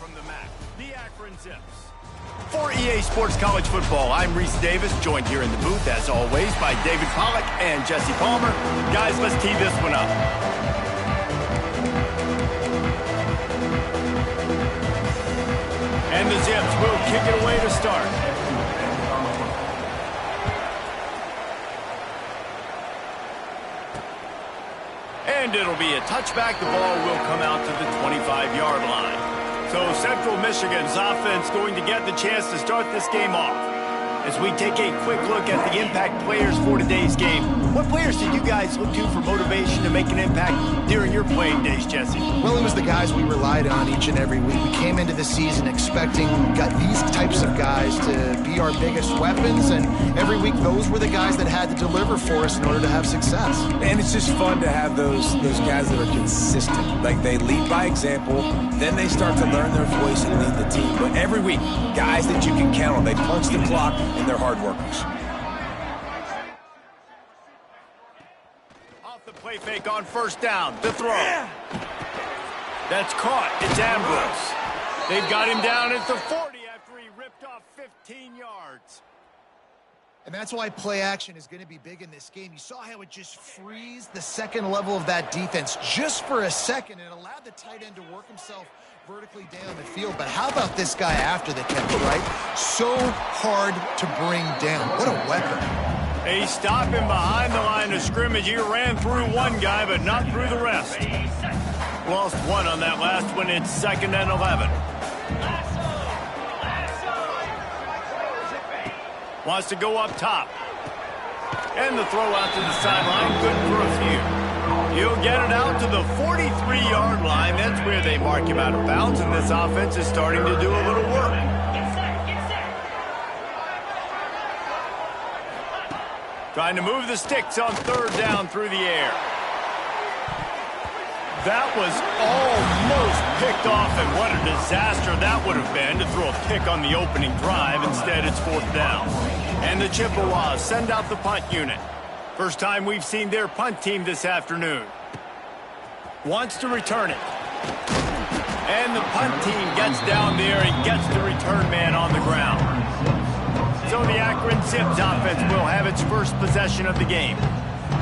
from the MAC, the Akron Zips. For EA Sports College Football, I'm Reese Davis, joined here in the booth, as always, by David Pollack and Jesse Palmer. Guys, let's tee this one up. And the Zips will kick it away to start. And it'll be a touchback. The ball will come out to the 25-yard line. So Central Michigan's offense going to get the chance to start this game off. As we take a quick look at the impact players for today's game, what players did you guys look to for motivation to make an impact during your playing days, Jesse? Well, it was the guys we relied on each and every week. We came into the season expecting these types of guys to be our biggest weapons, and every week those were the guys that had to deliver for us in order to have success. And it's just fun to have those guys that are consistent. Like, they lead by example, then they start to learn their voice and lead the team. But every week, guys that you can count on, they punch the clock, and they're hard workers. Off the play fake on first down. The throw. That's caught. It's Ambrose. They've got him down at the 40 after he ripped off 15 yards. And that's why play action is going to be big in this game. You saw how it just frees the second level of that defense just for a second. It allowed the tight end to work himself vertically down the field. But how about this guy after the catch, right? So hard to bring down. What a weapon. They stop him behind the line of scrimmage. He ran through one guy, but not through the rest. Lost one on that last one. It's 2nd and 11. Wants to go up top. And the throw out to the sideline. Good for a few. He'll get it out to the 43-yard line. That's where they mark him out of bounds, and this offense is starting to do a little work. Trying to move the sticks on 3rd down through the air. That was almost picked off, and what a disaster that would have been to throw a pick on the opening drive. Instead, it's 4th down. And the Chippewas send out the punt unit. First time we've seen their punt team this afternoon. Wants to return it. And the punt team gets down there and gets the return man on the ground. So the Akron Zips offense will have its first possession of the game.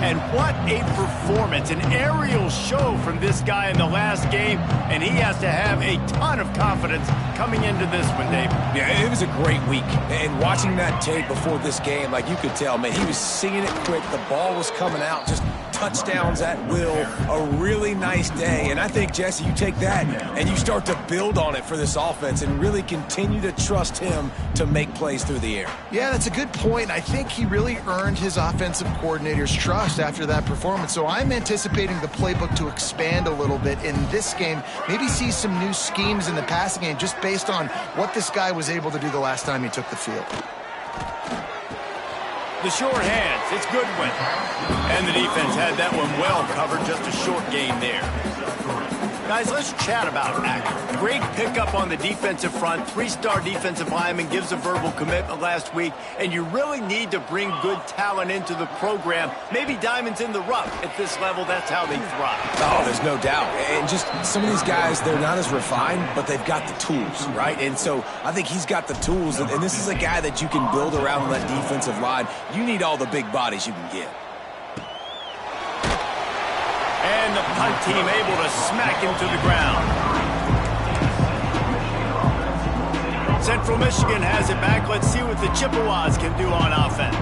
And what a performance, an aerial show from this guy in the last game, and he has to have a ton of confidence coming into this one, Dave. Yeah, it was a great week. And watching that tape before this game, like, you could tell, man, he was seeing it quick. The ball was coming out, just touchdowns at will. A really nice day. And I think, Jesse, you take that and you start to build on it for this offense and really continue to trust him to make plays through the air. Yeah, that's a good point. I think he really earned his offensive coordinator's trust after that performance. So I'm anticipating the playbook to expand a little bit in this game. Maybe see some new schemes in the passing game just based on what this guy was able to do the last time he took the field. The short hands, it's Goodwin. And the defense had that one well covered, just a short gain there. Guys, let's chat about Akron. Great pickup on the defensive front. 3-star defensive lineman gives a verbal commitment last week, and you really need to bring good talent into the program. Maybe diamonds in the rough. At this level, that's how they thrive. Oh, there's no doubt. And just some of these guys, they're not as refined, but they've got the tools, right? And so I think he's got the tools, and this is a guy that you can build around that defensive line. You need all the big bodies you can get. And the punt team able to smack him to the ground. Central Michigan has it back. Let's see what the Chippewas can do on offense.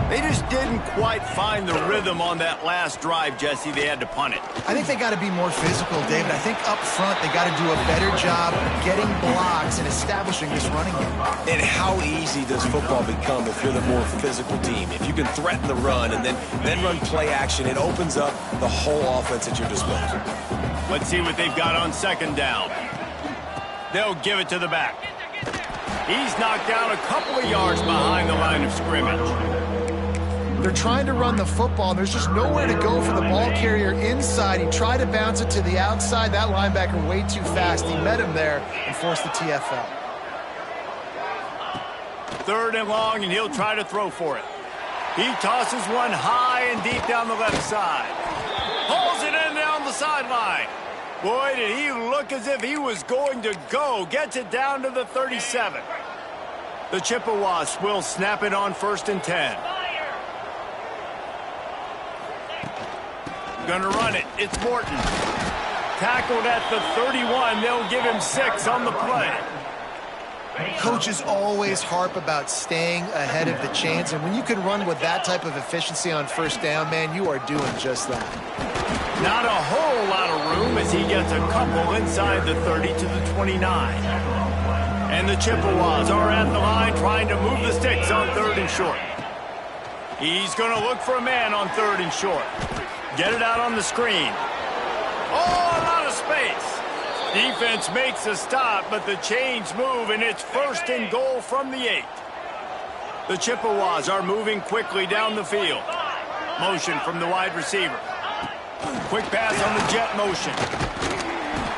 They just didn't quite find the rhythm on that last drive, Jesse. They had to punt it. I think they got to be more physical, David. I think up front they got to do a better job getting blocks and establishing this running game. And how easy does football become if you're the more physical team? If you can threaten the run and then run play action, it opens up the whole offense at your disposal. Let's see what they've got on 2nd down. They'll give it to the back. He's knocked down a couple of yards behind the line of scrimmage. They're trying to run the football. There's just nowhere to go for the ball carrier inside. He tried to bounce it to the outside. That linebacker way too fast. He met him there and forced the TFL. 3rd and long, and he'll try to throw for it. He tosses one high and deep down the left side. Pulls it in down the sideline. Boy, did he look as if he was going to go. Gets it down to the 37. The Chippewas will snap it on 1st and 10. Gonna run it. It's Morton. Tackled at the 31. They'll give him 6 on the play. Coaches always harp about staying ahead of the chains, and when you can run with that type of efficiency on 1st down, man, you are doing just that. Not a whole lot of room as he gets a couple inside the 30 to the 29. And the Chippewas are at the line trying to move the sticks on 3rd and short. He's going to look for a man on 3rd and short. Get it out on the screen. Oh, a lot of space. Defense makes a stop, but the chains move, and it's 1st and goal from the 8. The Chippewas are moving quickly down the field. Motion from the wide receiver. Quick pass on the jet motion.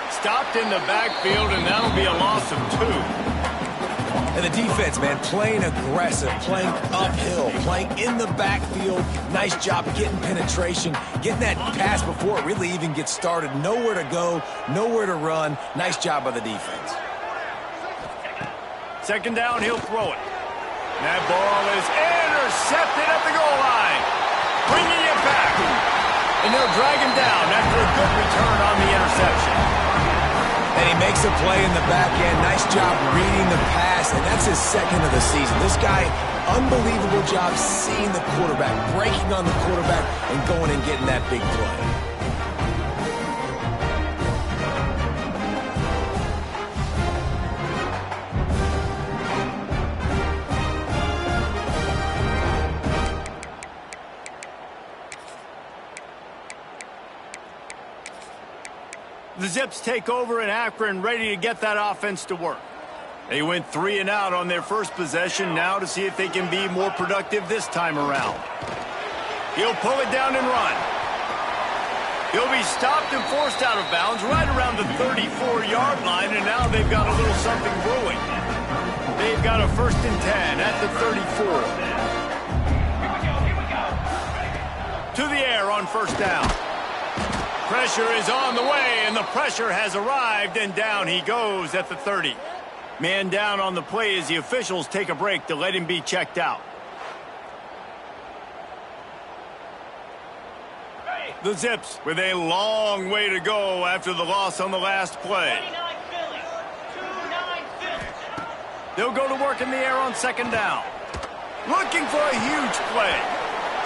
Stopped in the backfield, and that'll be a loss of 2. And the defense, man, playing aggressive, playing uphill, playing in the backfield. Nice job getting penetration, getting that pass before it really even gets started. Nowhere to go, nowhere to run. Nice job by the defense. 2nd down, he'll throw it. That ball is intercepted at the goal line. Bringing it back. And they'll drag him down after a good return on the interception. And he makes a play in the back end. Nice job reading the pass, and that's his 2nd of the season. This guy, unbelievable job seeing the quarterback, breaking on the quarterback, and going and getting that big play. The Zips take over in Akron, ready to get that offense to work. They went 3 and out on their first possession, now to see if they can be more productive this time around. He'll pull it down and run. He'll be stopped and forced out of bounds right around the 34-yard line, and now they've got a little something brewing. They've got a 1st and 10 at the 34. To the air on 1st down. Pressure is on the way, and the pressure has arrived, and down he goes at the 30. Man down on the play as the officials take a break to let him be checked out. The Zips with a long way to go after the loss on the last play. They'll go to work in the air on 2nd down. Looking for a huge play.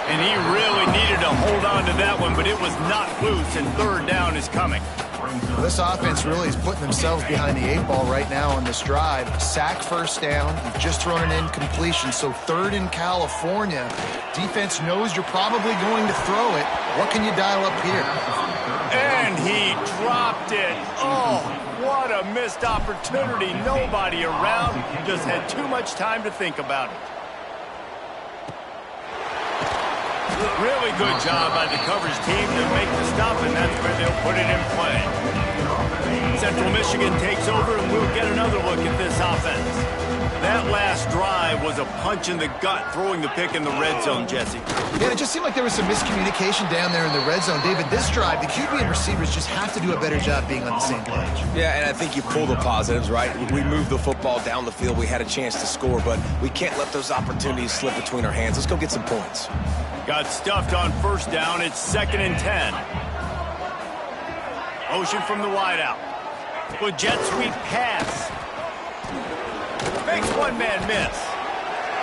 And he really needed to hold on to that one, but it was not loose, and 3rd down is coming. Well, this offense really is putting themselves behind the 8 ball right now on this drive. Sack 1st down. You've just thrown an incompletion, so 3rd in California. Defense knows you're probably going to throw it. What can you dial up here? And he dropped it. Oh, what a missed opportunity. Nobody around. Just had too much time to think about it. Really good job by the coverage team to make the stop, and that's where they'll put it in play. Central Michigan takes over, and we'll get another look at this offense. That last drive was a punch in the gut, throwing the pick in the red zone, Jesse. Yeah, it just seemed like there was some miscommunication down there in the red zone. David, this drive, the QB and receivers just have to do a better job being on the same page. Yeah, and I think you pull the positives, right? We moved the football down the field. We had a chance to score, but we can't let those opportunities slip between our hands. Let's go get some points. Got stuffed on 1st down. It's 2nd and 10. Motion from the wideout. With jet sweep pass. Makes one man miss.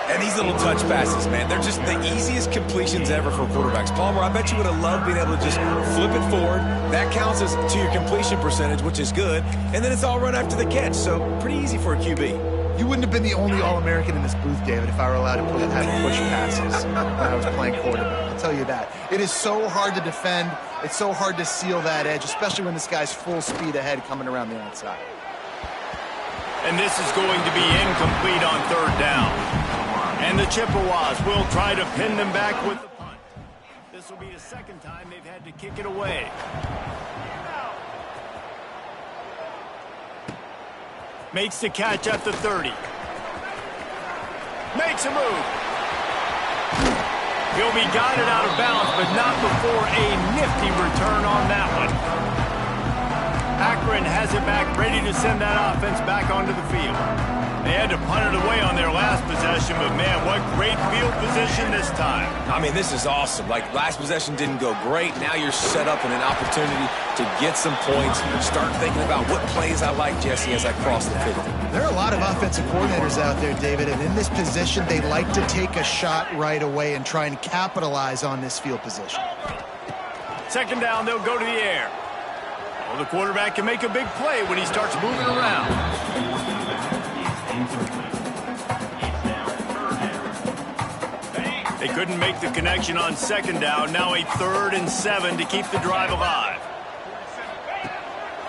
And these little touch passes, man, they're just the easiest completions ever for quarterbacks. Palmer, I bet you would have loved being able to just flip it forward. That counts as to your completion percentage, which is good. And then it's all run after the catch, so pretty easy for a QB. You wouldn't have been the only All-American in this booth, David, if I were allowed to have push passes when I was playing quarterback. I'll tell you that. It is so hard to defend. It's so hard to seal that edge, especially when this guy's full speed ahead coming around the outside. And this is going to be incomplete on 3rd down. And the Chippewas will try to pin them back with the punt. This will be the 2nd time they've had to kick it away. Makes the catch at the 30. Makes a move. He'll be guided out of bounds, but not before a nifty return on that one. over and has it back, ready to send that offense back onto the field. They had to punt it away on their last possession, but man, what great field position this time. I mean, this is awesome. Like, last possession didn't go great. Now you're set up in an opportunity to get some points and start thinking about what plays I like, Jesse, as I cross the 50. There are a lot of offensive coordinators out there, David, and in this position, they like to take a shot right away and try and capitalize on this field position. Second down, they'll go to the air. Well, the quarterback can make a big play when he starts moving around. They couldn't make the connection on second down. Now a 3rd and 7 to keep the drive alive.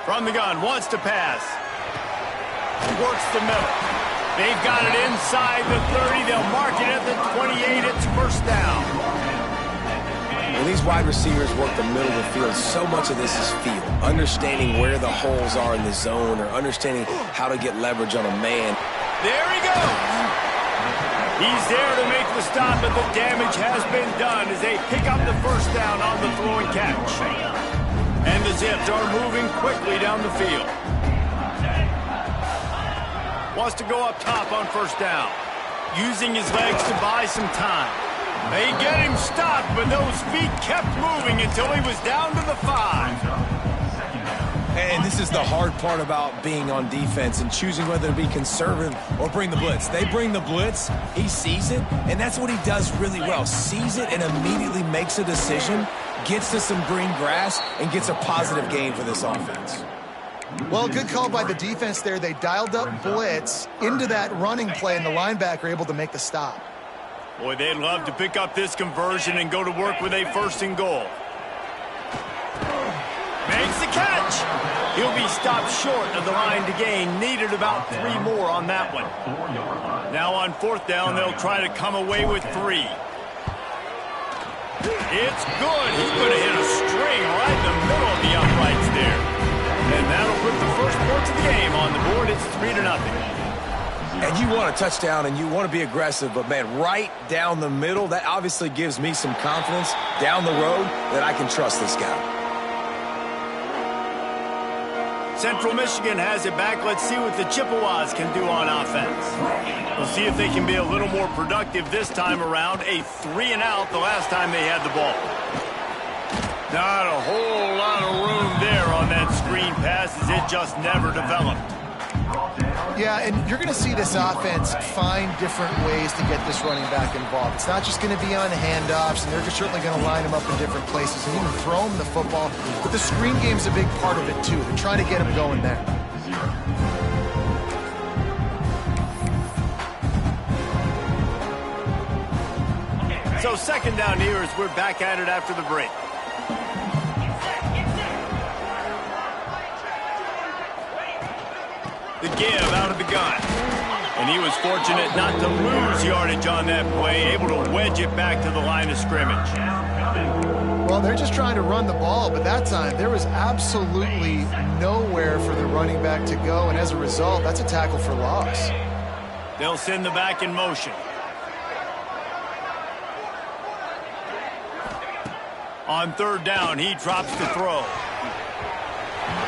From the gun, wants to pass. Works the middle. They've got it inside the 30. They'll mark it at the 28. It's first down. When these wide receivers work the middle of the field, so much of this is feel. Understanding where the holes are in the zone or understanding how to get leverage on a man. There he goes. He's there to make the stop, but the damage has been done as they pick up the first down on the throw and catch. And the Zips are moving quickly down the field. Wants to go up top on first down. Using his legs to buy some time. They get him stopped, but those feet kept moving until he was down to the 5. And this is the hard part about being on defense and choosing whether to be conservative or bring the blitz. They bring the blitz, he sees it, and that's what he does really well. Sees it and immediately makes a decision, gets to some green grass, and gets a positive gain for this offense. Well, good call by the defense there. They dialed up blitz into that running play, and the linebacker able to make the stop. Boy, they'd love to pick up this conversion and go to work with a 1st and goal. Makes the catch. He'll be stopped short of the line to gain. Needed about 3 more on that one. Now on 4th down, they'll try to come away with 3. It's good. He's going to hit a string right in the middle of the uprights there. And that'll put the first points of the game on the board. It's 3-0. And you want a touchdown and you want to be aggressive, but man, right down the middle, that obviously gives me some confidence down the road that I can trust this guy. Central Michigan has it back. Let's see what the Chippewas can do on offense. We'll see if they can be a little more productive this time around. A 3-and-out the last time they had the ball. Not a whole lot of room there on that screen pass as it just never developed. Yeah, and you're going to see this offense find different ways to get this running back involved. It's not just going to be on handoffs, and they're certainly going to line him up in different places and even throw him the football. But the screen game's a big part of it, too. They're trying to get him going there. So second down here as we're back at it after the break. The give out of the gun. And he was fortunate not to lose yardage on that play, able to wedge it back to the line of scrimmage. Well, they're just trying to run the ball, but that time there was absolutely nowhere for the running back to go, and as a result, that's a tackle for loss. They'll send the back in motion. On 3rd down, he drops the throw.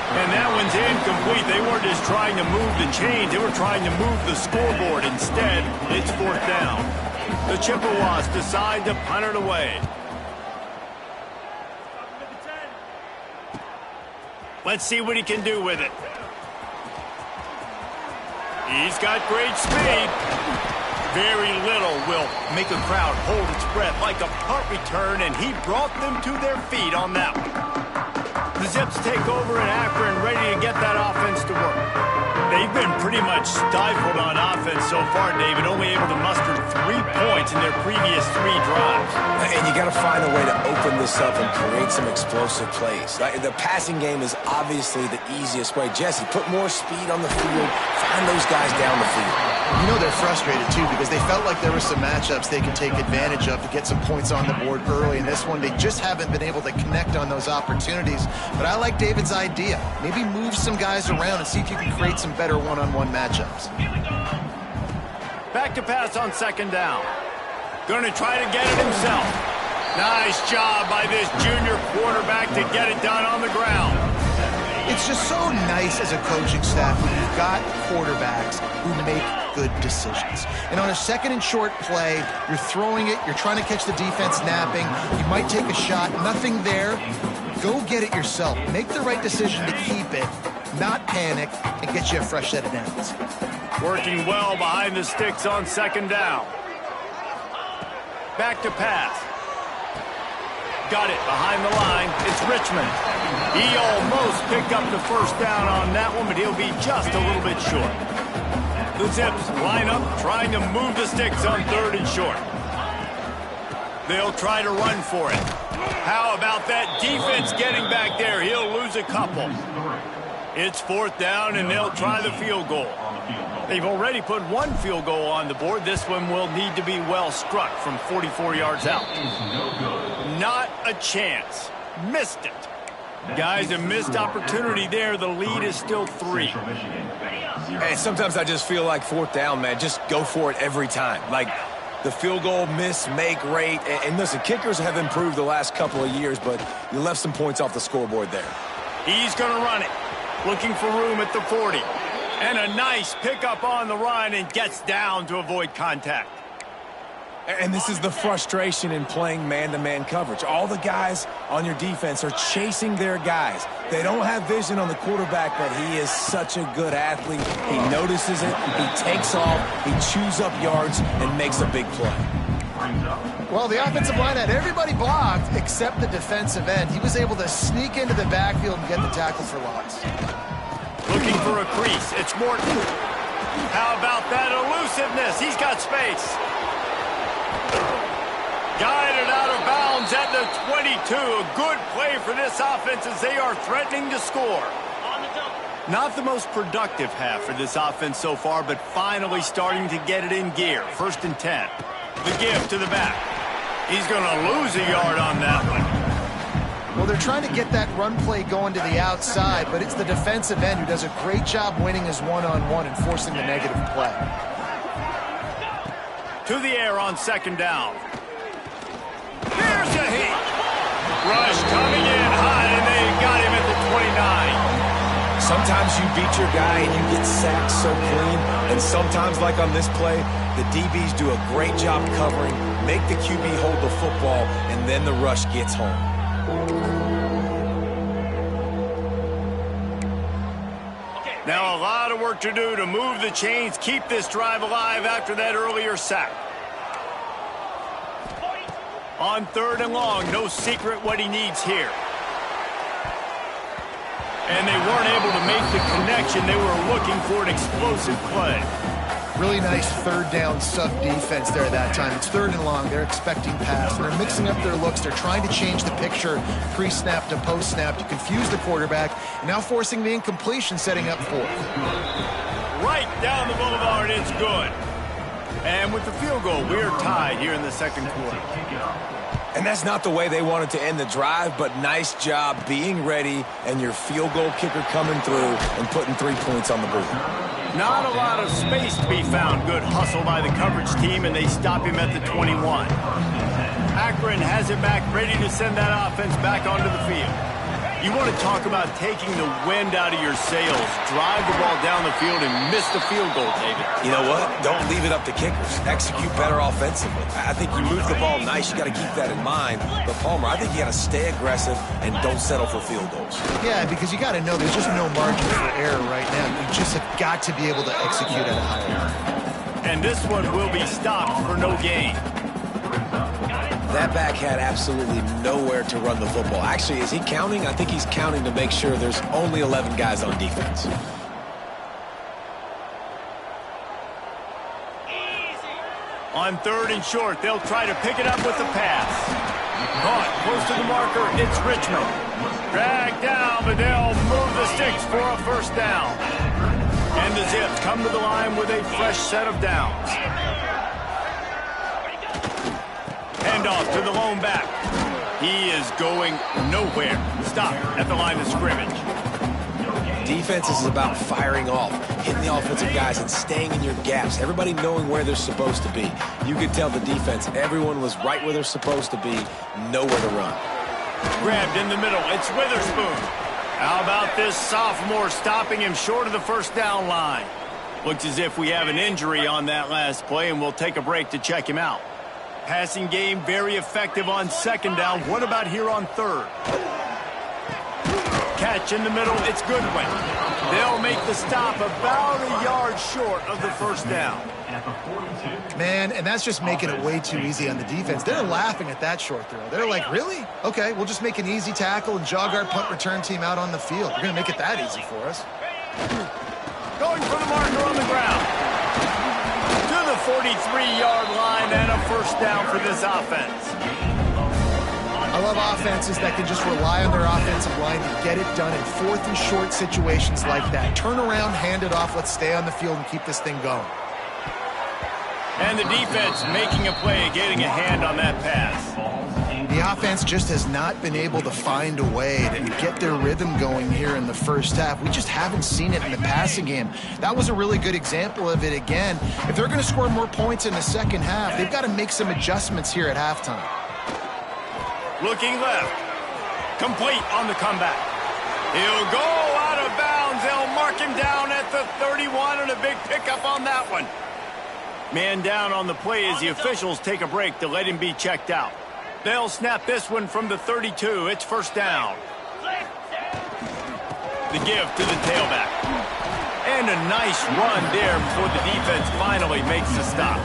And that one's incomplete. They weren't just trying to move the chains. They were trying to move the scoreboard. Instead, it's 4th down. The Chippewas decide to punt it away. Let's see what he can do with it. He's got great speed. Very little will make a crowd hold its breath like a punt return, and he brought them to their feet on that one. The Zips take over in Akron, ready to get that offense to work. They've been pretty much stifled on offense so far, David, only able to muster 3 points in their previous 3 drives. And you got to find a way to open this up and create some explosive plays. The passing game is obviously the easiest way. Jesse, put more speed on the field, find those guys down the field. You know they're frustrated, too, because they felt like there were some matchups they could take advantage of to get some points on the board early. In this one, they just haven't been able to connect on those opportunities. But I like David's idea. Maybe move some guys around and see if you can create some better one-on-one matchups. Back to pass on 2nd down. Going to try to get it himself. Nice job by this junior quarterback to get it done on the ground. It's just so nice as a coaching staff when you've got quarterbacks who make good decisions. And on a 2nd and short play, you're throwing it, you're trying to catch the defense napping, you might take a shot, nothing there. Go get it yourself. Make the right decision to keep it, not panic, and get you a fresh set of downs. Working well behind the sticks on 2nd down. Back to pass. Got it behind the line. It's Richmond. He almost picked up the 1st down on that one, but he'll be just a little bit short. The Zips line up, trying to move the sticks on 3rd and short. They'll try to run for it. How about that defense getting back there? He'll lose a couple. It's 4th down, and they'll try the field goal. They've already put 1 field goal on the board. This one will need to be well struck from 44 yards out. Not a chance. Missed it. Guys, a missed opportunity there. The lead is still 3. Hey, sometimes I just feel like 4th down, man. Just go for it every time. Like the field goal miss-make rate. And listen, kickers have improved the last couple of years, but you left some points off the scoreboard there. He's going to run it. Looking for room at the 40. And a nice pickup on the run, and gets down to avoid contact. And this is the frustration in playing man-to-man coverage. All the guys on your defense are chasing their guys. They don't have vision on the quarterback, but he is such a good athlete. He notices it, he takes off, he chews up yards, and makes a big play. Well, the offensive line had everybody blocked except the defensive end. He was able to sneak into the backfield and get the tackle for loss. Looking for a crease. It's Morton. How about that elusiveness? He's got space. Guided out of bounds at the 22. A good play for this offense as they are threatening to score. Not the most productive half for this offense so far, but finally starting to get it in gear. 1st and 10. The give to the back. He's going to lose a yard on that one. Well, they're trying to get that run play going to the outside, but it's the defensive end who does a great job winning his one-on-one and forcing the negative play. To the air on 2nd down. Here's a heat. Rush coming in hot, and they got him at the 29. Sometimes you beat your guy and you get sacked so clean, and sometimes, like on this play, the DBs do a great job covering, make the QB hold the football, and then the rush gets home. Now a lot of work to do to move the chains, keep this drive alive after that earlier sack. On 3rd and long, no secret what he needs here. And they weren't able to make the connection. They were looking for an explosive play. Really nice 3rd down sub-defense there that time. It's 3rd and long. They're expecting pass. And they're mixing up their looks. They're trying to change the picture pre-snap to post-snap to confuse the quarterback. And now forcing the incompletion, setting up 4th. Right down the boulevard, it's good. And with the field goal, we're tied here in the 2nd quarter. And that's not the way they wanted to end the drive, but nice job being ready and your field goal kicker coming through and putting 3 points on the board. Not a lot of space to be found. Good hustle by the coverage team, and they stop him at the 21. Akron has it back, ready to send that offense back onto the field. You want to talk about taking the wind out of your sails. Drive the ball down the field and miss the field goal, David. You know what? Don't leave it up to kickers. Execute better offensively. I think you move the ball nice. You got to keep that in mind. But, Palmer, I think you got to stay aggressive and don't settle for field goals. Yeah, because you got to know there's just no margin for error right now. You just have got to be able to execute at a high level. And this one will be stopped for no gain. That back had absolutely nowhere to run the football. Actually, is he counting? I think he's counting to make sure there's only 11 guys on defense. On 3rd and short, they'll try to pick it up with the pass. Caught close to the marker, it's Richmond. Dragged down, but they'll move the sticks for a 1st down. And the Zips come to the line with a fresh set of downs. Handoff to the lone back. He is going nowhere. Stop at the line of scrimmage. Defense is about firing off, hitting the offensive guys and staying in your gaps. Everybody knowing where they're supposed to be. You could tell the defense, everyone was right where they're supposed to be, nowhere to run. Grabbed in the middle. It's Witherspoon. How about this sophomore stopping him short of the first down line? Looks as if we have an injury on that last play, and we'll take a break to check him out. Passing game very effective on second down. What about here on third? Catch in the middle. It's Goodwin. They'll make the stop about a yard short of the first down. Man, and that's just making it way too easy on the defense. They're laughing at that short throw. They're like, really? Okay, we'll just make an easy tackle and jog our punt return team out on the field. We're going to make it that easy for us. Going for the marker on the ground. To the 43-yard line and a first down for this offense. I love offenses that can just rely on their offensive line to get it done in fourth and short situations like that. Turn around, hand it off, let's stay on the field and keep this thing going. And the defense making a play, getting a hand on that pass. The offense just has not been able to find a way to get their rhythm going here in the first half. We just haven't seen it in the passing game. That was a really good example of it again. If they're going to score more points in the second half, they've got to make some adjustments here at halftime. Looking left. Complete on the comeback. He'll go out of bounds. They'll mark him down at the 31 and a big pickup on that one. Man down on the play as the officials take a break to let him be checked out. They'll snap this one from the 32. It's first down. The give to the tailback. And a nice run there before the defense finally makes the stop.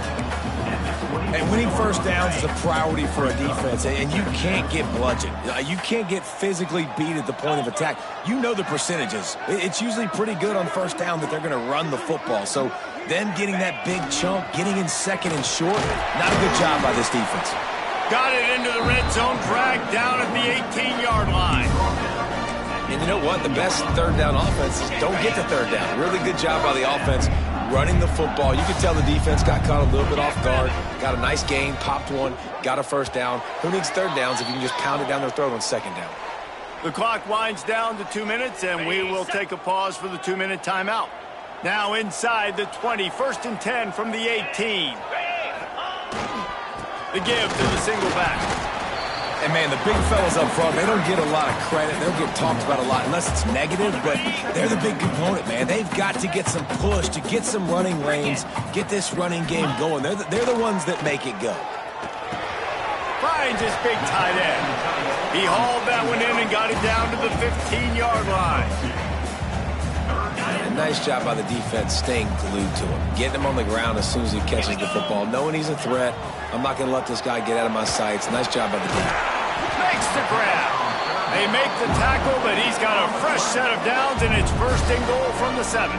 And winning first downs is a priority for a defense, and you can't get bludgeoned. You can't get physically beat at the point of attack. You know the percentages. It's usually pretty good on first down that they're going to run the football. So them getting that big chunk, getting in second and short, not a good job by this defense. Got it into the red zone, dragged down at the 18-yard line. And you know what? The best third down offenses don't get to third down. Really good job by the offense running the football. You can tell the defense got caught a little bit off guard, got a nice gain, popped one, got a first down. Who needs third downs if you can just pound it down their throat on second down? The clock winds down to 2 minutes, and we will take a pause for the 2-minute timeout. Now inside the 20, 1st and 10 from the 18. The give to the single back. And, man, the big fellas up front, they don't get a lot of credit. They don't get talked about a lot unless it's negative, but they're the big component, man. They've got to get some push, to get some running lanes, get this running game going. They're the ones that make it go. Finds his big tight end. He hauled that one in and got it down to the 15-yard line. And nice job by the defense staying glued to him, getting him on the ground as soon as he catches the football, knowing he's a threat. I'm not going to let this guy get out of my sights. Nice job by the defense. Makes the grab. They make the tackle, but he's got a fresh set of downs, and it's 1st and goal from the 7.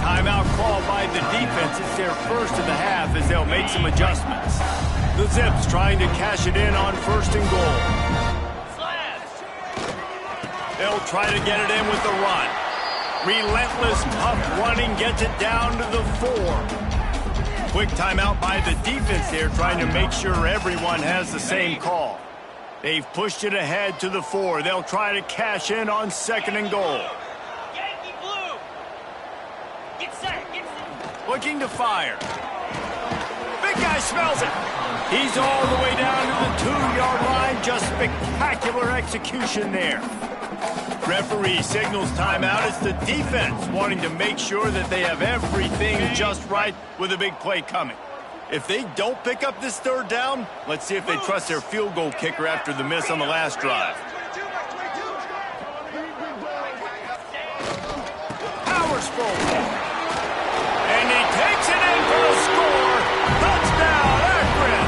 Timeout called by the defense. It's their first of the half as they'll make some adjustments. The Zips trying to cash it in on 1st and goal. They'll try to get it in with the run. Relentless, tough running gets it down to the 4. Quick timeout by the defense there, trying to make sure everyone has the same call. They've pushed it ahead to the 4. They'll try to cash in on 2nd and goal. Yankee blue. Get set. Looking to fire. Big guy smells it. He's all the way down to the 2-yard line. Just spectacular execution there. Referee signals timeout. It's the defense wanting to make sure that they have everything just right with a big play coming. If they don't pick up this 3rd down, let's see if they trust their field goal kicker after the miss on the last drive. Powers forward. And he takes it in for the score. Touchdown, Akron.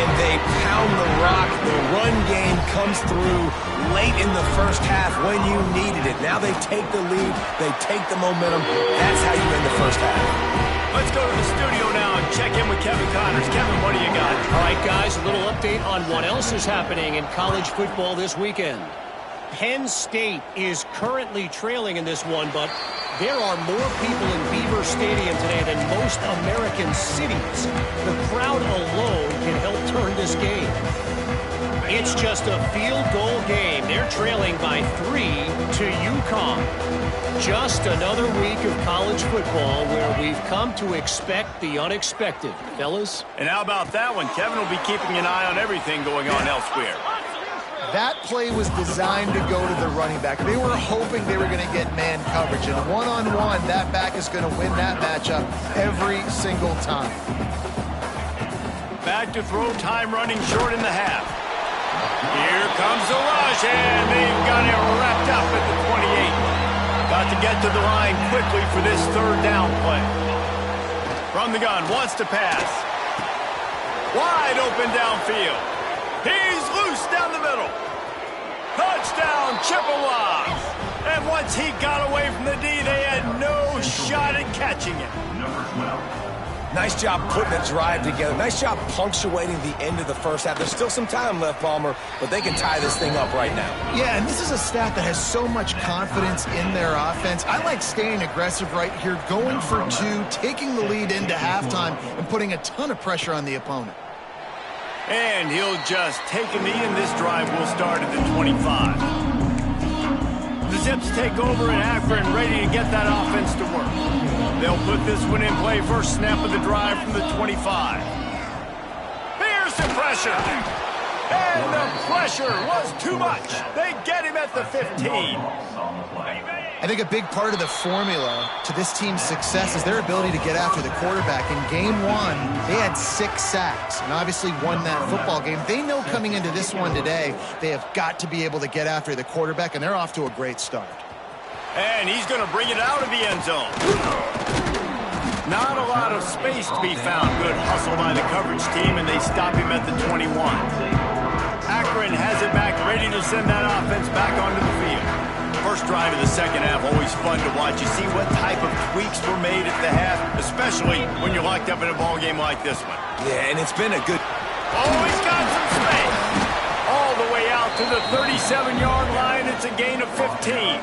And they pound the rock. The run game comes through late in the first half when you needed it. Now they take the lead. They take the momentum. That's how you end the first half. Let's go to the studio now and check in with Kevin Connors. Kevin, what do you got? All right, guys, a little update on what else is happening in college football this weekend. Penn State is currently trailing in this one, but there are more people in Beaver Stadium today than most American cities. The crowd alone can help turn this game. It's just a field goal game. They're trailing by 3 to UConn. Just another week of college football where we've come to expect the unexpected. Fellas? And how about that one? Kevin will be keeping an eye on everything going on elsewhere. That play was designed to go to the running back. They were hoping they were going to get man coverage. And one-on-one, that back is going to win that matchup every single time. Back to throw, time running short in the half. Here comes the rush, and they've got it wrapped up at the 28. Got to get to the line quickly for this third down play. From the gun, wants to pass. Wide open downfield. He's loose down the middle. Touchdown, Chippewas. And once he got away from the D, they had no shot at catching it. Nice job putting the drive together. Nice job punctuating the end of the first half. There's still some time left, Palmer, but they can tie this thing up right now. Yeah, and this is a staff that has so much confidence in their offense. I like staying aggressive right here, going for two, taking the lead into halftime, and putting a ton of pressure on the opponent. And he'll just take a knee, and this drive will start at the 25. The Zips take over in Akron, ready to get that offense to work. They'll put this one in play, first snap of the drive from the 25. Pearson pressure. And the pressure was too much. They get him at the 15. I think a big part of the formula to this team's success is their ability to get after the quarterback. In game one, they had 6 sacks and obviously won that football game. They know coming into this one today, they have got to be able to get after the quarterback, and they're off to a great start. And he's going to bring it out of the end zone. Not a lot of space to be found. Good hustle by the coverage team, and they stop him at the 21. Akron has it back, ready to send that offense back onto the field. First drive of the second half, always fun to watch. You see what type of tweaks were made at the half, especially when you're locked up in a ball game like this one. Yeah, and it's been a good... Oh, he's got some space. All the way out to the 37-yard line. It's a gain of 15.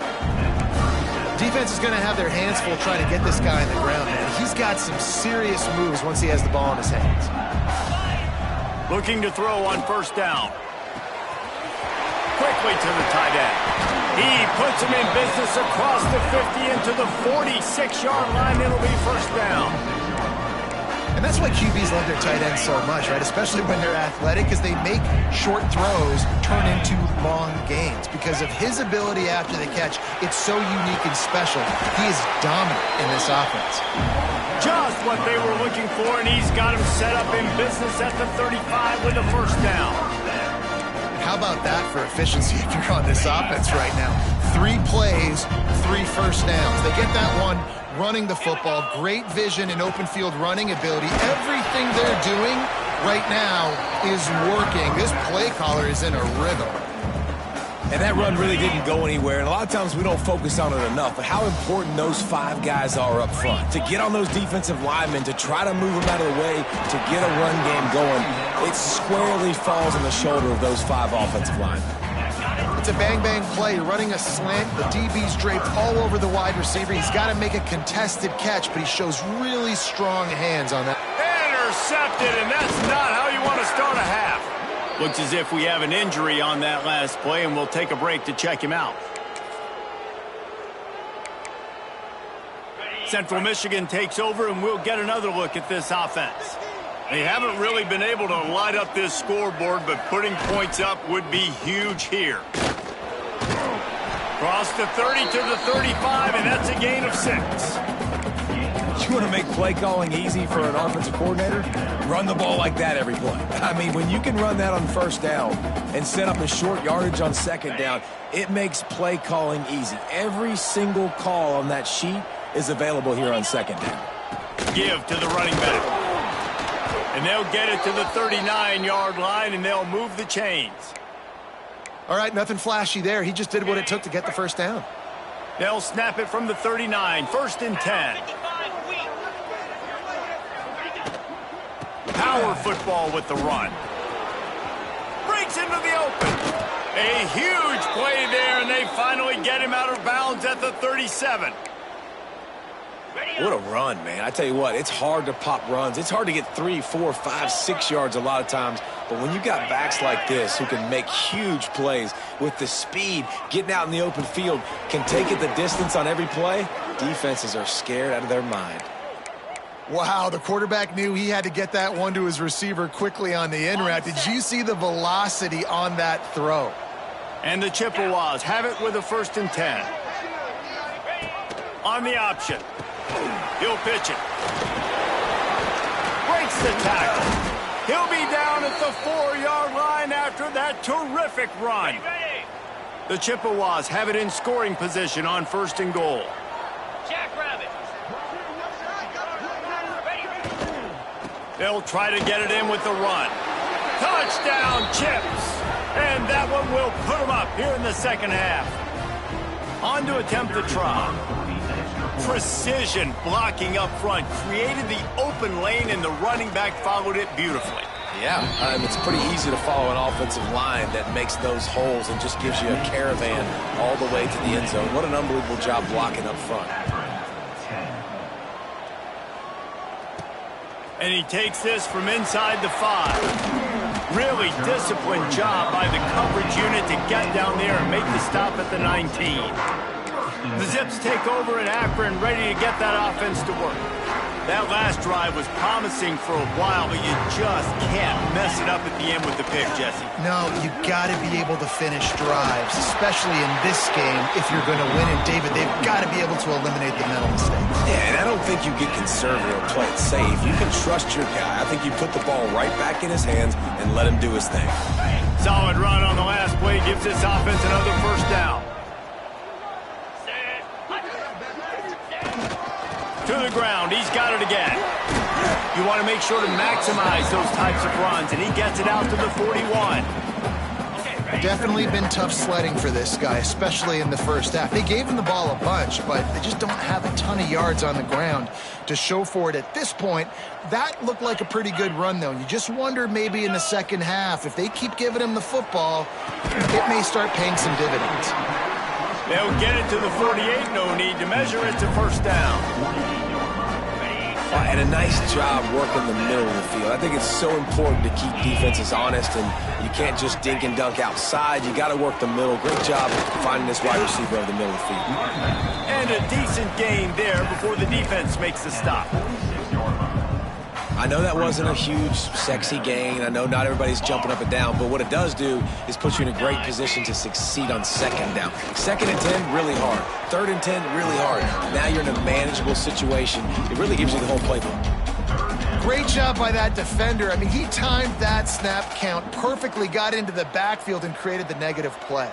Defense is going to have their hands full trying to get this guy in the ground, man. He's got some serious moves once he has the ball in his hands. Looking to throw on first down. Quickly to the tight end. He puts him in business across the 50 into the 46-yard line. It'll be first down. And that's why QBs love their tight ends so much, right? Especially when they're athletic, because they make short throws turn into long gains. Because of his ability after the catch, it's so unique and special. He is dominant in this offense. Just what they were looking for, and he's got him set up in business at the 35 with a first down. How about that for efficiency if you're on this offense right now? 3 plays, 3 first downs. They get that one running the football, great vision and open field running ability. Everything they're doing right now is working. This play caller is in a rhythm. And that run really didn't go anywhere. And a lot of times we don't focus on it enough, but how important those 5 guys are up front. To get on those defensive linemen, to try to move them out of the way, to get a run game going, it squarely falls on the shoulder of those 5 offensive linemen. It's a bang-bang play. You're running a slant. The DB's draped all over the wide receiver. He's got to make a contested catch, but he shows really strong hands on that. Intercepted, and that's not how you want to start a half. Looks as if we have an injury on that last play, and we'll take a break to check him out. Central Michigan takes over, and we'll get another look at this offense. They haven't really been able to light up this scoreboard, but putting points up would be huge here. Cross the 30 to the 35, and that's a gain of 6. You want to make play calling easy for an offensive coordinator? Run the ball like that every play. I mean, when you can run that on first down and set up a short yardage on second down, it makes play calling easy. Every single call on that sheet is available here on second down. Give to the running back. And they'll get it to the 39-yard line, and they'll move the chains. All right, nothing flashy there. He just did what it took to get the first down. They'll snap it from the 39, 1st and 10. Power football with the run. Breaks into the open. A huge play there, and they finally get him out of bounds at the 37. What a run, man. I tell you what, it's hard to pop runs. It's hard to get 3, 4, 5, 6 yards a lot of times. But when you got backs like this who can make huge plays with the speed, getting out in the open field, can take it the distance on every play, defenses are scared out of their mind. Wow, the quarterback knew he had to get that one to his receiver quickly on the in route. Did you see the velocity on that throw? And the Chippewas have it with a 1st and 10. On the option. He'll pitch it. Breaks the tackle. He'll be down at the 4-yard line after that terrific run. The Chippewas have it in scoring position on 1st and goal. Jackrabbit. They'll try to get it in with the run. Touchdown, Chips. And that one will put them up here in the 2nd half. On to attempt the try. Precision blocking up front. Created the open lane, and the running back followed it beautifully. Yeah, it's pretty easy to follow an offensive line that makes those holes and just gives you a caravan all the way to the end zone. What an unbelievable job blocking up front. And he takes this from inside the 5. Really disciplined job by the coverage unit to get down there and make the stop at the 19. The Zips take over in Akron, ready to get that offense to work. That last drive was promising for a while, but you just can't mess it up at the end with the pick, Jesse. No, you got to be able to finish drives, especially in this game if you're going to win. And, David, they've got to be able to eliminate the mental mistakes. Yeah, and I don't think you get conservative or play it safe. You can trust your guy. I think you put the ball right back in his hands and let him do his thing. Solid run on the last play gives this offense another 1st down. To the ground, he's got it again. You want to make sure to maximize those types of runs, and he gets it out to the 41. Definitely been tough sledding for this guy, especially in the 1st half. They gave him the ball a bunch, but they just don't have a ton of yards on the ground to show for it at this point. That looked like a pretty good run, though. You just wonder maybe in the 2nd half, if they keep giving him the football, it may start paying some dividends. They'll get it to the 48. No need to measure it to 1st down. And a nice job working the middle of the field. I think it's so important to keep defenses honest, and you can't just dink and dunk outside. You got to work the middle. Great job finding this wide receiver over the middle of the field. And a decent gain there before the defense makes the stop. I know that wasn't a huge, sexy gain. I know not everybody's jumping up and down, but what it does do is put you in a great position to succeed on 2nd down. 2nd and 10, really hard. 3rd and 10, really hard. Now you're in a manageable situation. It really gives you the whole playbook. Great job by that defender. I mean, he timed that snap count perfectly, got into the backfield, and created the negative play.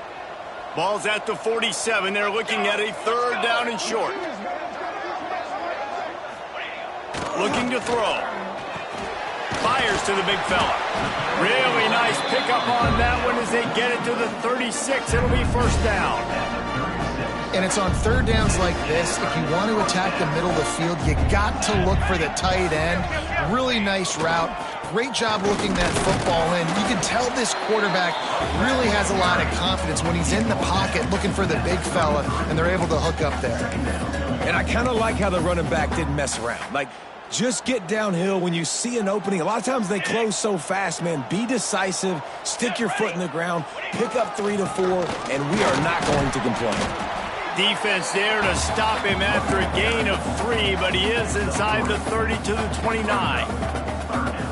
Ball's at the 47. They're looking at a 3rd down and short. Looking to throw. Fires to the big fella. Really nice pickup on that one as they get it to the 36. It'll be 1st down. And it's on 3rd downs like this. If you want to attack the middle of the field, you got to look for the tight end. Really nice route. Great job looking that football in. You can tell this quarterback really has a lot of confidence when he's in the pocket looking for the big fella, and they're able to hook up there. And I kind of like how the running back didn't mess around. Like, just get downhill when you see an opening. A lot of times they close so fast, man. Be decisive, stick your foot in the ground, pick up 3 to 4, and we are not going to complain. Defense there to stop him after a gain of 3, but he is inside the 30 to the 29.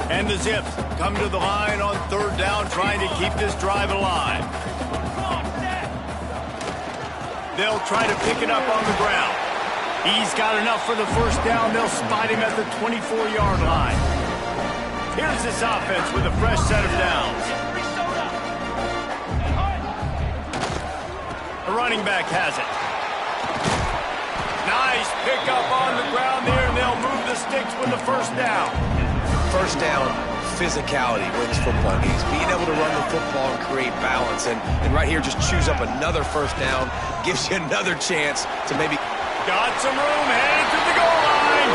And the Zips come to the line on 3rd down, trying to keep this drive alive. They'll try to pick it up on the ground. He's got enough for the 1st down. They'll spot him at the 24-yard line. Here's this offense with a fresh set of downs. The running back has it. Nice pickup on the ground there, and they'll move the sticks with the 1st down. 1st down, physicality wins football games. Being able to run the football and create balance. And right here, just choose up another 1st down. Gives you another chance to maybe... Got some room, headed to the goal line.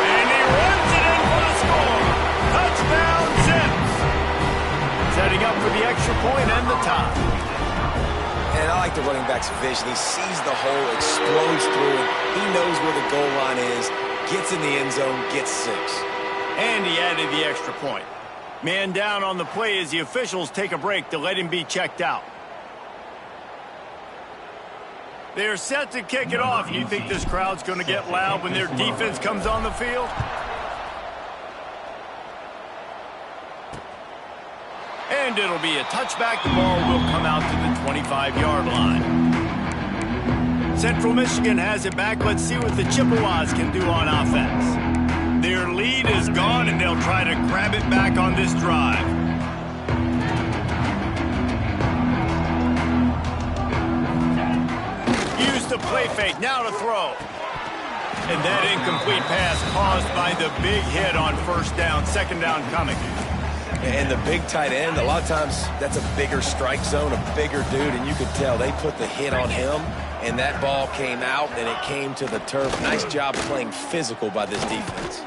And he runs it in for the score. Touchdown, Zips. Setting up for the extra point and the tie. And I like the running back's vision. He sees the hole, explodes through it. He knows where the goal line is, gets in the end zone, gets 6. And he added the extra point. Man down on the play as the officials take a break to let him be checked out. They're set to kick it off. You think this crowd's going to get loud when their defense comes on the field? And it'll be a touchback. The ball will come out to the 25-yard line. Central Michigan has it back. Let's see what the Chippewas can do on offense. Their lead is gone, and they'll try to grab it back on this drive. Use the play fake. Now to throw. And that incomplete pass caused by the big hit on first down. Second down coming. And the big tight end, a lot of times that's a bigger strike zone, a bigger dude, and you could tell they put the hit on him, and that ball came out, and it came to the turf. Nice job playing physical by this defense.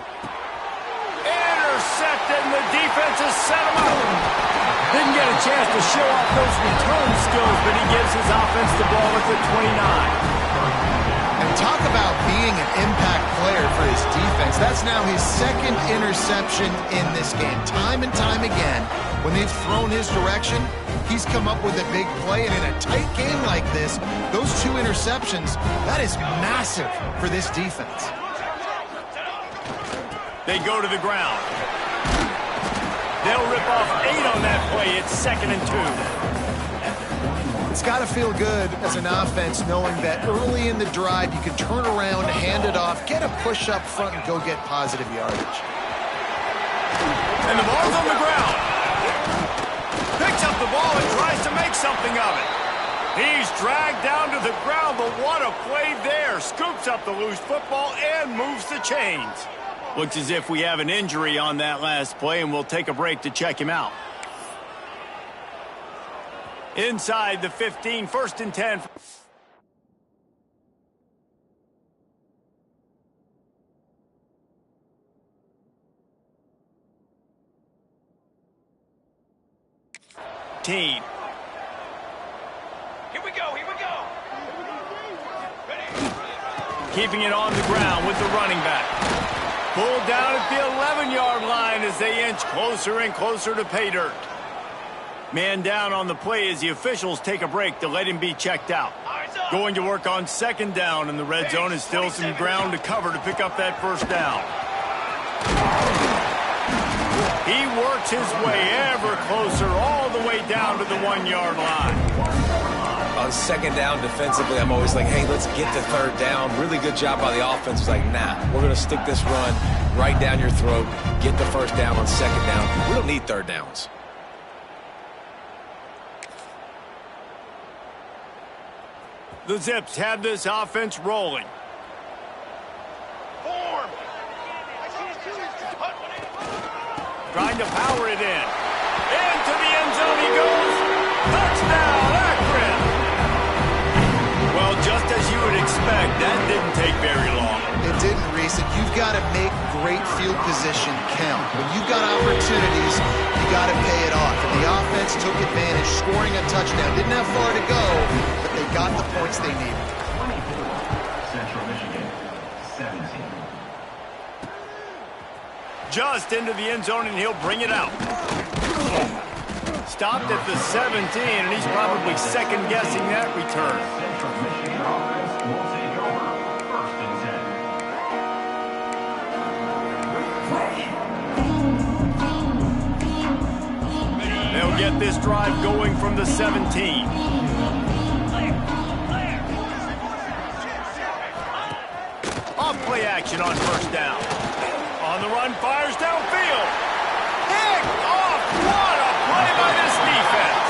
Intercepted, and the defense has set him up. Didn't get a chance to show off those return skills, but he gives his offense the ball at the 29. And talk about being an impact player for his defense. That's now his second interception in this game. Time and time again, when they've thrown his direction, he's come up with a big play. And in a tight game like this, those 2 interceptions, that is massive for this defense. They go to the ground. They'll rip off 8 on that play. It's 2nd and 2. It's got to feel good as an offense knowing that early in the drive you can turn around, hand it off, get a push up front, and go get positive yardage. And the ball's on the ground. Picks up the ball and tries to make something of it. He's dragged down to the ground, but what a play there. Scoops up the loose football and moves the chains. Looks as if we have an injury on that last play, and we'll take a break to check him out. Inside the 15, 1st and 10. Team. Here we go, here we go. Keeping it on the ground with the running back. Pulled down at the 11-yard line as they inch closer and closer to pay dirt. Man down on the play as the officials take a break to let him be checked out. Going to work on 2nd down, and the red zone is still some ground to cover to pick up that first down. He works his way ever closer all the way down to the 1-yard line. On 2nd down defensively, I'm always like, hey, let's get to 3rd down. Really good job by the offense. It's like, nah, we're going to stick this run right down your throat, get the first down on 2nd down. We don't need 3rd downs. The Zips have this offense rolling. Form. Trying to power it in. Into the end zone he goes. Touchdown, Akron. Well, just as you would expect, that didn't take very long. It didn't, Reese. And you've got to make great field position count. When you've got opportunities, you got to pay it off. And the offense took advantage, scoring a touchdown. Didn't have far to go, but they got the points they needed. Central Michigan, 17. Just into the end zone, and he'll bring it out. Stopped at the 17, and he's probably second-guessing that return. Central Michigan offense will take over 1st and 10. They'll get this drive going from the 17. Off play action on 1st down. On the run, fires downfield. Picked off. What a play by this defense.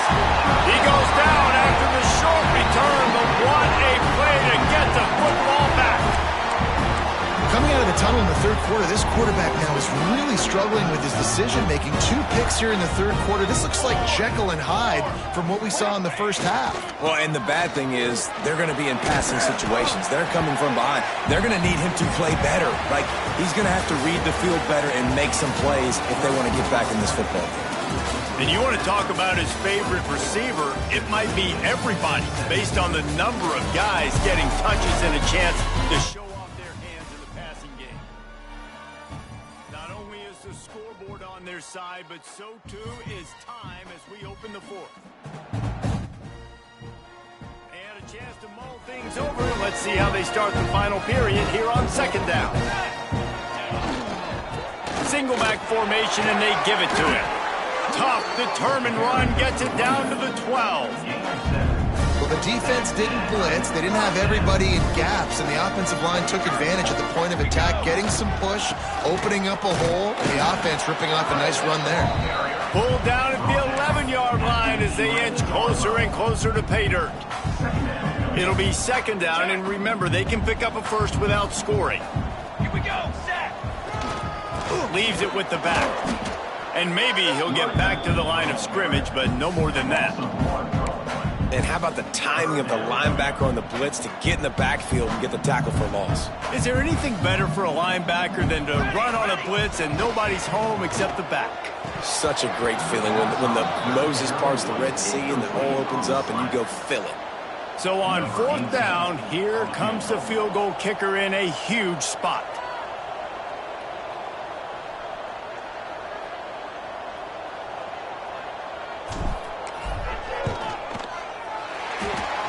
He goes down after the short return, but what a play to get the football back. Coming out of the tunnel in the 3rd quarter, this quarterback now is really struggling with his decision-making. 2 picks here in the 3rd quarter. This looks like Jekyll and Hyde from what we saw in the first half. Well, and the bad thing is they're going to be in passing situations. They're coming from behind. They're going to need him to play better. Like, he's going to have to read the field better and make some plays if they want to get back in this football game. And you want to talk about his favorite receiver, it might be everybody, based on the number of guys getting touches and a chance to show off their hands in the passing game. Not only is the scoreboard on their side, but so too is time as we open the 4th. And a chance to mull things over. Let's see how they start the final period here on 2nd down. Single back formation, and they give it to him. tough, determined run gets it down to the 12. Well, the defense didn't blitz. They didn't have everybody in gaps, and the offensive line took advantage at the point of attack, getting some push, opening up a hole, and the offense ripping off a nice run there. Pulled down at the 11-yard line as they inch closer and closer to pay dirt. It'll be second down, and remember, they can pick up a first without scoring. Here we go, set. Leaves it with the back. And maybe he'll get back to the line of scrimmage, but no more than that. And how about the timing of the linebacker on the blitz to get in the backfield and get the tackle for loss? Is there anything better for a linebacker than to run on a blitz and nobody's home except the back? Such a great feeling when the Moses parts the Red Sea and the hole opens up and you go fill it. So on fourth down, here comes the field goal kicker in a huge spot.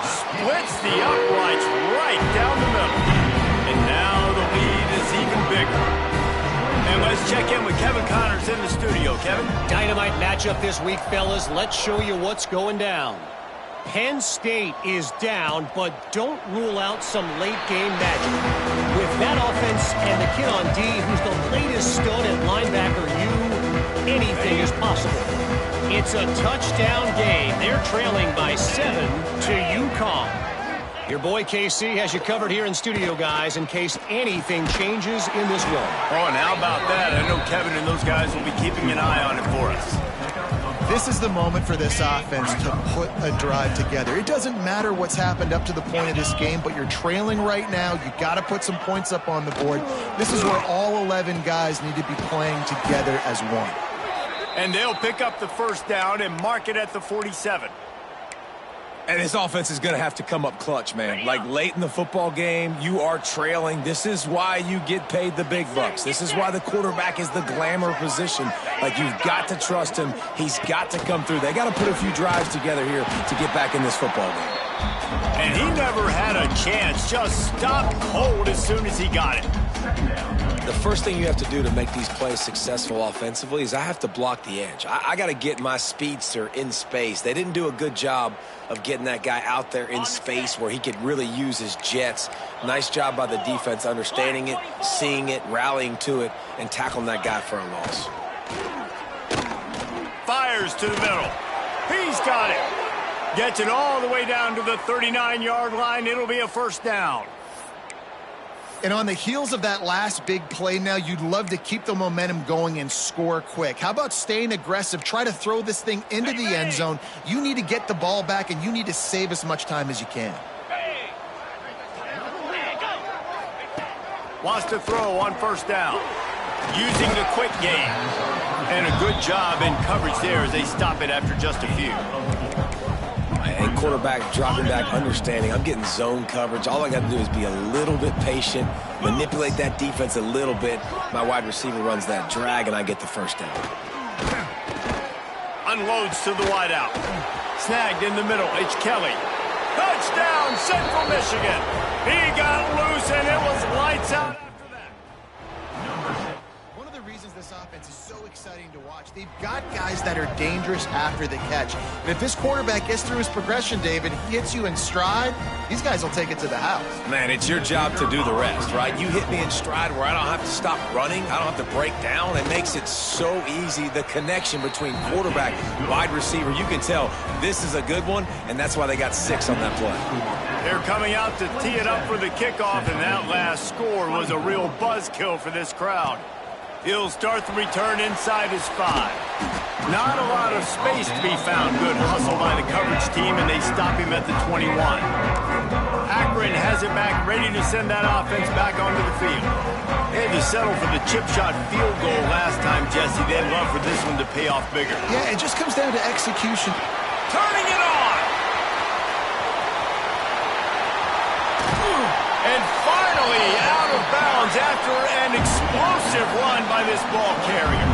Splits the uprights right down the middle. And now the lead is even bigger. And let's check in with Kevin Connors in the studio. Kevin? Dynamite matchup this week, fellas. Let's show you what's going down. Penn State is down, but don't rule out some late-game magic. With that offense and the kid on D, who's the latest stud at linebacker, anything is possible. It's a touchdown game. They're trailing by 7 to UConn. Your boy KC has you covered here in studio, guys, in case anything changes in this one. Oh, and how about that? I know Kevin and those guys will be keeping an eye on it for us. This is the moment for this offense to put a drive together. It doesn't matter what's happened up to the point of this game, but you're trailing right now. You got to put some points up on the board. This is where all 11 guys need to be playing together as one. And they'll pick up the first down and mark it at the 47. And this offense is going to have to come up clutch, man. Like late in the football game, you are trailing. This is why you get paid the big bucks. This is why the quarterback is the glamour position. Like, you've got to trust him. He's got to come through. They got to put a few drives together here to get back in this football game. And he never had a chance. Just stopped cold as soon as he got it. The first thing you have to do to make these plays successful offensively is I have to block the edge. I got to get my speedster in space. They didn't do a good job of getting that guy out there in space where he could really use his jets. Nice job by the defense understanding it, seeing it, rallying to it, and tackling that guy for a loss. Fires to the middle. He's got it. Gets it all the way down to the 39-yard line. It'll be a first down. And on the heels of that last big play now, you'd love to keep the momentum going and score quick. How about staying aggressive? Try to throw this thing into the end zone. You need to get the ball back, and you need to save as much time as you can. Wants to throw on first down. Using the quick game. And a good job in coverage there as they stop it after just a few. And quarterback dropping back, understanding I'm getting zone coverage. All I got to do is be a little bit patient, manipulate that defense a little bit. My wide receiver runs that drag, and I get the first down. Unloads to the wideout. Snagged in the middle. It's Kelly. Touchdown, Central Michigan. He got loose, and it was lights out after that. One of the reasons this offense is so exciting to watch, they've got guys that are dangerous after the catch. And if this quarterback gets through his progression, David, he hits you in stride, these guys will take it to the house. Man, it's your job to do the rest, right? You hit me in stride where I don't have to stop running. I don't have to break down. It makes it so easy. The connection between quarterback and wide receiver, you can tell this is a good one, and that's why they got 6 on that play. They're coming out to tee it up for the kickoff, and that last score was a real buzzkill for this crowd. He'll start the return inside his 5. Not a lot of space to be found. Good hustle by the coverage team, and they stop him at the 21. Akron has it back, ready to send that offense back onto the field. They had to settle for the chip shot field goal last time, Jesse. They'd love for this one to pay off bigger. Yeah, it just comes down to execution. Turning it on! And finally out of bounds after an explosive run by this ball carrier.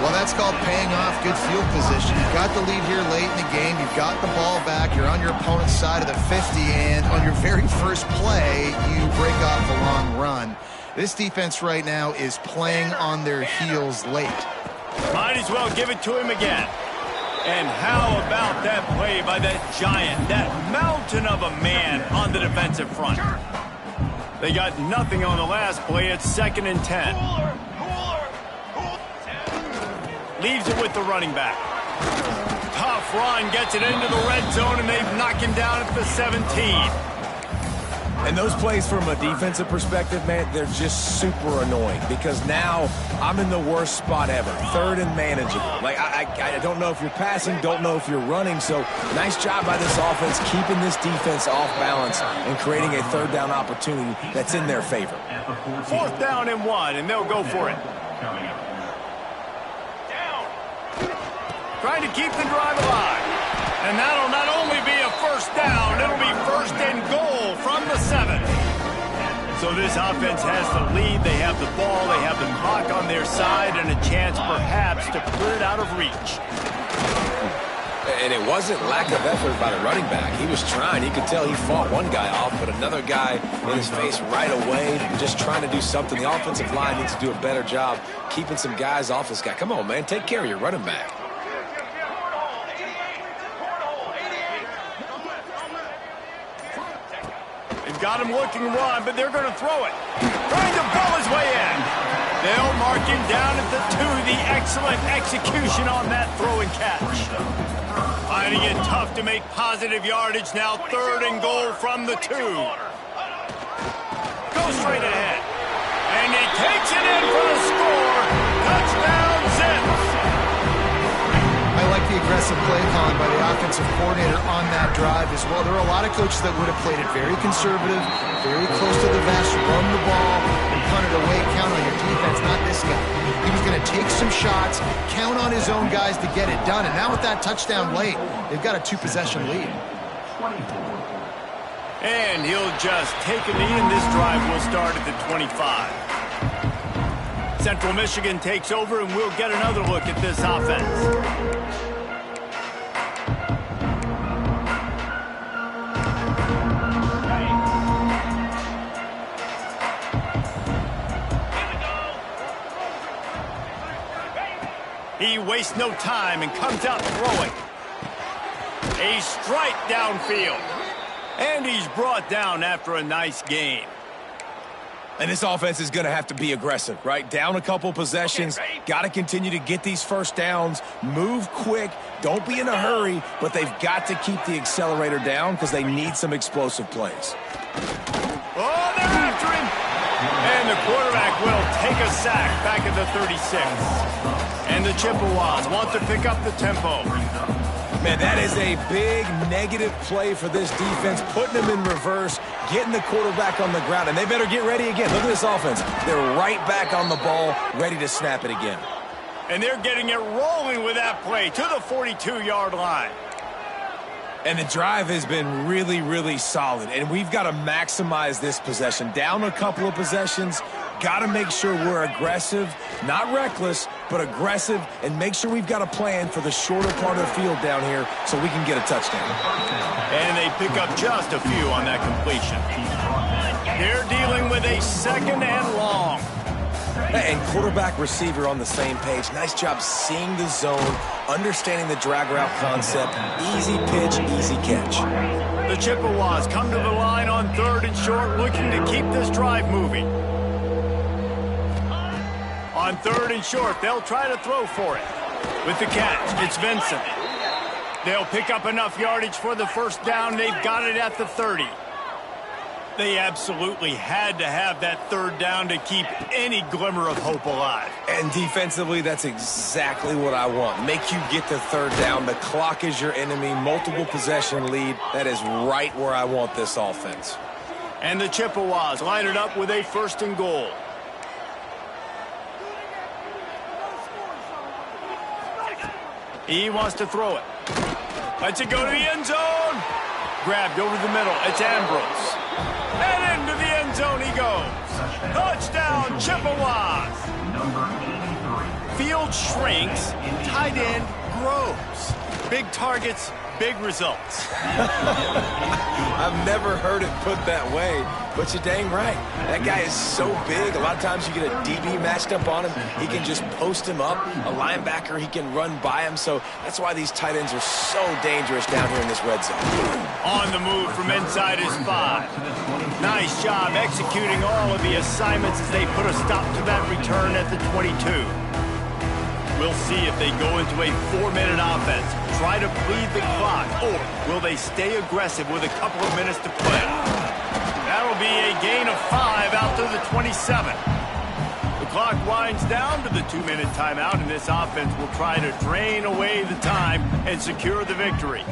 Well, that's called paying off good field position. You've got the lead here late in the game. You've got the ball back. You're on your opponent's side of the 50, and on your very first play, you break off a long run. This defense right now is playing on their heels late. Might as well give it to him again. And how about that play by that giant, that mountain of a man on the defensive front? They got nothing on the last play. It's 2nd and 10. Leaves it with the running back. Tough run, gets it into the red zone, and they knock him down at the 17. And those plays from a defensive perspective, man, they're just super annoying because now I'm in the worst spot ever. 3rd and manageable. Like, I don't know if you're passing, don't know if you're running. So nice job by this offense keeping this defense off balance and creating a 3rd down opportunity that's in their favor. 4th down and 1, and they'll go for it. Trying to keep the drive alive. And that'll not only be a 1st down, it'll be 1st and goal from the 7. So this offense has the lead. They have the ball. They have the clock on their side and a chance perhaps to clear it out of reach. And it wasn't lack of effort by the running back. He was trying. You could tell he fought one guy off, but another guy in his face right away, just trying to do something. The offensive line needs to do a better job keeping some guys off this guy. Come on, man. Take care of your running back. Got him looking run, but they're going to throw it. Trying to pull his way in. They'll mark him down at the 2. The excellent execution on that throw and catch. Finding it tough to make positive yardage now. 3rd and goal from the 2. Goes straight ahead. And he takes it in for the score. Touchdown, Zips. I like the aggressive play calling by the offensive coordinator on that drive as well. There are a lot of coaches that would have played it very conservative, very close to the vest, run the ball, and punt it away, count on your defense, not this guy. He was going to take some shots, count on his own guys to get it done, and now with that touchdown late, they've got a 2-possession lead. And he'll just take a knee, and this drive will start at the 25. Central Michigan takes over, and we'll get another look at this offense. He wastes no time and comes out throwing. A strike downfield. And he's brought down after a nice gain. And this offense is going to have to be aggressive, right? Down a couple possessions. Got to continue to get these 1st downs. Move quick. Don't be in a hurry, but they've got to keep the accelerator down because they need some explosive plays. Oh, they're after him. And the quarterback will take a sack back at the 36. And the Chippewas want to pick up the tempo. Man, that is a big negative play for this defense, putting them in reverse, getting the quarterback on the ground, and they better get ready again. Look at this offense. They're right back on the ball, ready to snap it again. And they're getting it rolling with that play to the 42-yard line. And the drive has been really, really solid, and we've got to maximize this possession. Down a couple of possessions, got to make sure we're aggressive, not reckless, but aggressive, and make sure we've got a plan for the shorter part of the field down here so we can get a touchdown. And they pick up just a few on that completion. They're dealing with a 2nd and long. And quarterback receiver on the same page. Nice job seeing the zone, understanding the drag route concept. Easy pitch, easy catch. The Chippewas come to the line on 3rd and short, looking to keep this drive moving. On 3rd and short, they'll try to throw for it. With the catch, it's Vincent. They'll pick up enough yardage for the 1st down. They've got it at the 30. They absolutely had to have that 3rd down to keep any glimmer of hope alive. And defensively, that's exactly what I want. Make you get the 3rd down. The clock is your enemy. Multiple possession lead. That is right where I want this offense. And the Chippewas line it up with a 1st and goal. He wants to throw it. Lets it go to the end zone. Grabbed over the middle. It's Ambrose. And into the end zone he goes. Touchdown, Chippewas. Field shrinks, tight end grows. Big targets, big results. I've never heard it put that way, but you're dang right. That guy is so big. A lot of times you get a DB matched up on him. He can just post him up. A linebacker, he can run by him. So that's why these tight ends are so dangerous down here in this red zone. On the move from inside his 5. Nice job executing all of the assignments as they put a stop to that return at the 22. We'll see if they go into a 4-minute offense, try to bleed the clock, or will they stay aggressive with a couple of minutes to play? That'll be a gain of 5 out to the 27. The clock winds down to the 2-minute timeout, and this offense will try to drain away the time and secure the victory.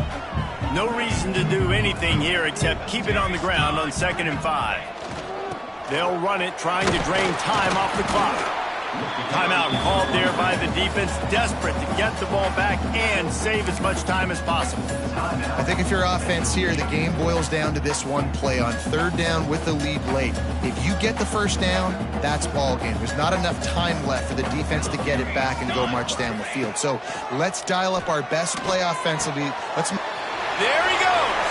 No reason to do anything here except keep it on the ground on 2nd and 5. They'll run it, trying to drain time off the clock. Timeout called there by the defense, desperate to get the ball back and save as much time as possible. I think if you're offense here, the game boils down to this one play on 3rd down with the lead late. If you get the 1st down, that's ball game. There's not enough time left for the defense to get it back and go march down the field. So let's dial up our best play offensively. There he goes.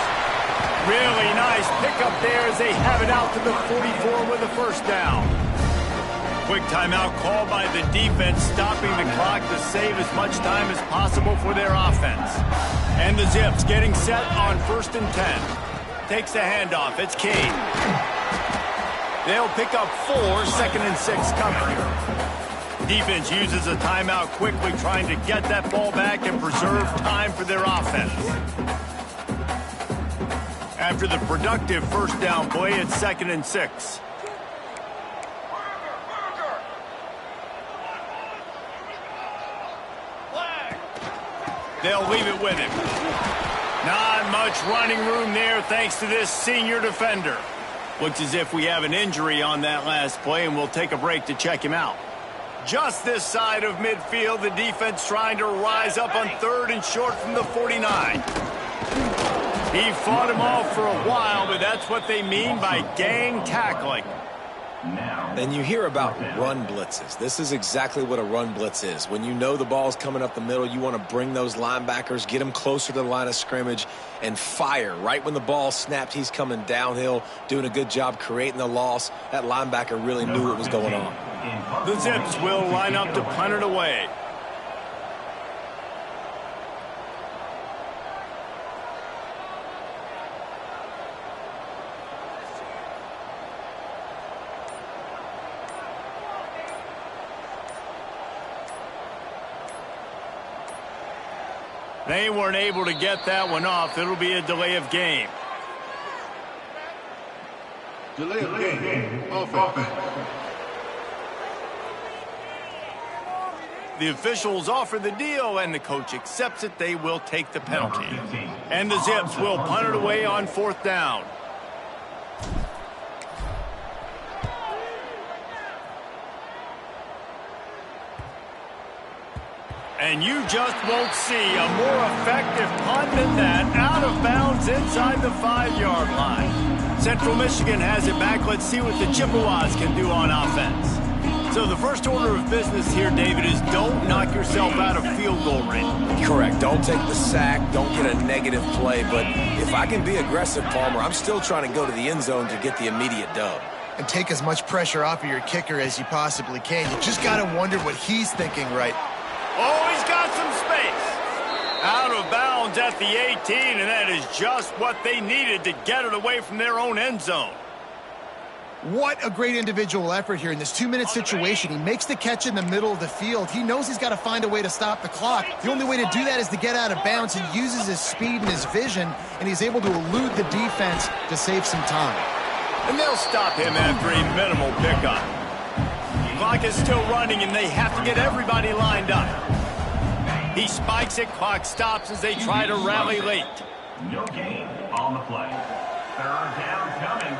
Really nice pickup there as they have it out to the 44 with a 1st down. Quick timeout called by the defense, stopping the clock to save as much time as possible for their offense. And the Zips getting set on 1st and 10. Takes the handoff. It's King. They'll pick up 4, 2nd and 6 coming. Defense uses a timeout quickly, trying to get that ball back and preserve time for their offense. After the productive 1st down play, it's 2nd and 6. They'll leave it with him. Not much running room there thanks to this senior defender. Looks as if we have an injury on that last play, and we'll take a break to check him out. Just this side of midfield, the defense trying to rise up on 3rd and short from the 49. He fought him off for a while, but that's what they mean by gang tackling. And you hear about run blitzes. This is exactly what a run blitz is. When you know the ball's coming up the middle, you want to bring those linebackers, get them closer to the line of scrimmage, and fire. Right when the ball snapped, he's coming downhill, doing a good job creating the loss. That linebacker really knew what was going on. The Zips will line up to punt it away. They weren't able to get that one off. It'll be a delay of game. Delay of game. Offense. The officials offer the deal, and the coach accepts it. They will take the penalty. And the Zips will punt it away on 4th down. And you just won't see a more effective punt than that. Out of bounds inside the 5-yard line. Central Michigan has it back. Let's see what the Chippewas can do on offense. So the first order of business here, David, is don't knock yourself out of field goal range. Correct. Don't take the sack. Don't get a negative play. But if I can be aggressive, Palmer, I'm still trying to go to the end zone to get the immediate dub. And take as much pressure off of your kicker as you possibly can. You just got to wonder what he's thinking, right? Oh, he's got some space. Out of bounds at the 18, and that is just what they needed to get it away from their own end zone. What a great individual effort here in this 2-minute situation. He makes the catch in the middle of the field. He knows he's got to find a way to stop the clock. The only way to do that is to get out of bounds. He uses his speed and his vision, and he's able to elude the defense to save some time. And they'll stop him after a minimal pickup. Clock is still running, and they have to get everybody lined up. He spikes it, clock stops as they try to rally late. No gain on the play. 3rd down coming.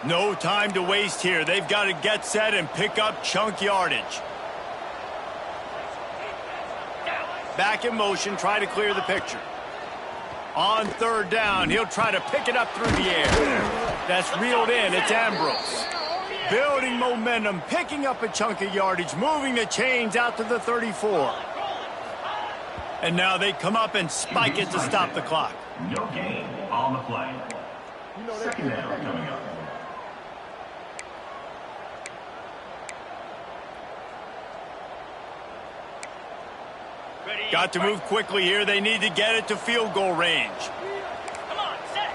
No time to waste here. They've got to get set and pick up chunk yardage. Back in motion, try to clear the picture. On 3rd down, he'll try to pick it up through the air. That's reeled in. It's Ambrose. Building momentum, picking up a chunk of yardage, moving the chains out to the 34. And now they come up and spike it to stop the clock. No gain on the play. Second down coming up. Got to move quickly here. They need to get it to field goal range. Come on, set.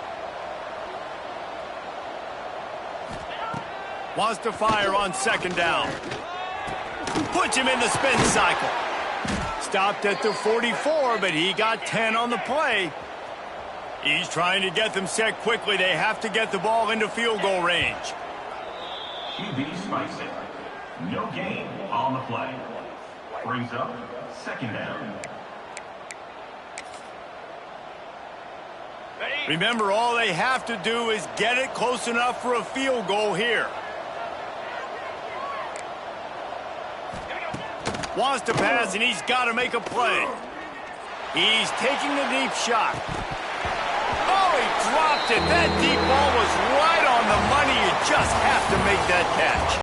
Wants to fire on second down. Puts him in the spin cycle. Stopped at the 44, but he got 10 on the play. He's trying to get them set quickly. They have to get the ball into field goal range. QB spikes it. No gain on the play. Brings up second down. Remember, all they have to do is get it close enough for a field goal here. Wants to pass, and he's got to make a play. He's taking the deep shot. Oh, he dropped it. That deep ball was right on the money. You just have to make that catch.